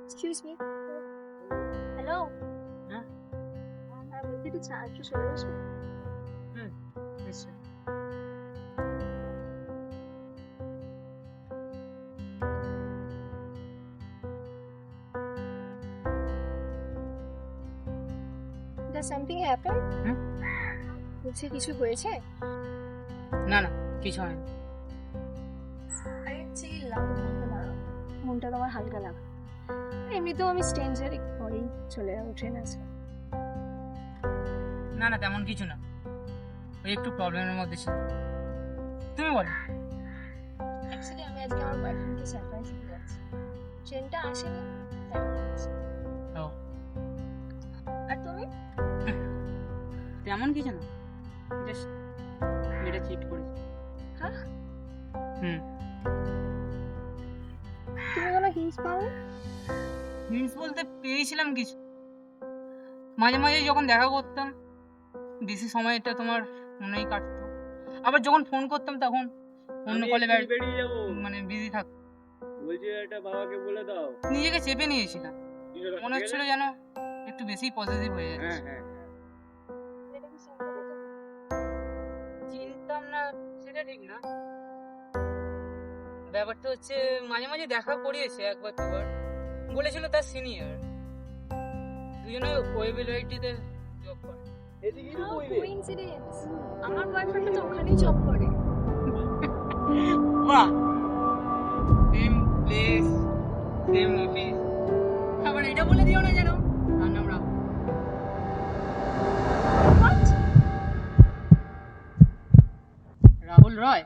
Excuse me. Hello. হ্যাঁ হ্যাঁ বলছি একটু চা একটু চলে আসবে। হুম নিশ্চয়ই। Does something happen? হুম? বলছি কিছু হয়েছে? না না কিছু হয়নি। আরে চিল না মনটা তোমার হালকা লাগা। এমনিতেও আমি স্ট্রেঞ্জার একটু পরেই চলে যাবো ট্রেন আসবে। না না তেমন কিছু না, ওই একটু প্রবলেমের মধ্যে ছিল। তুমি বলো। অ্যাকচুয়ালি আমি আজকে আমার বয়ফ্রেন্ডকে সারপ্রাইজ দিতে যাচ্ছি। ট্রেনটা আসেনি তাই আমি যাচ্ছি। ও আর তুমি? তেমন কিছু না, জাস্ট মেয়েটা চিট করেছে। হ্যাঁ হুম। তুমি কোনো হিন্টস পাও? হিন্টস বলতে পেয়েছিলাম কিছু, মাঝে মাঝে যখন দেখা করতাম বেশি সময়টা তোমার মনেই কাটতো, আবার যখন ফোন করতাম তখন অন্য কলে বেরিয়ে যাবো মানে বিজি থাকতো। বলছি এটা বাবাকে বলে দাও। নিজেকে চেপে নিয়েছিলাম, মনে হচ্ছিল যেন একটু বেশি পজিটিভ হয়ে হ্যাঁ যাচ্ছে। হ্যাঁ এটা কি সিম্পল কথা? চিনতাম না সেটা ঠিক না, ব্যাপারটা হচ্ছে মাঝে মাঝে দেখা করিয়েছে একবার দুবার, বলেছিল তার সিনিয়র, দুজনে ওয়েবিলাইটিতে জব করে। এদিকে How coincidence? আমার বয়ফ্রেন্ড তো ওখানেই জব করে। বাহ, সেম প্লেস সেম অফিস, আবার এটা বলে দিও না যেন তার নাম রাহুল। What? রাহুল রয়।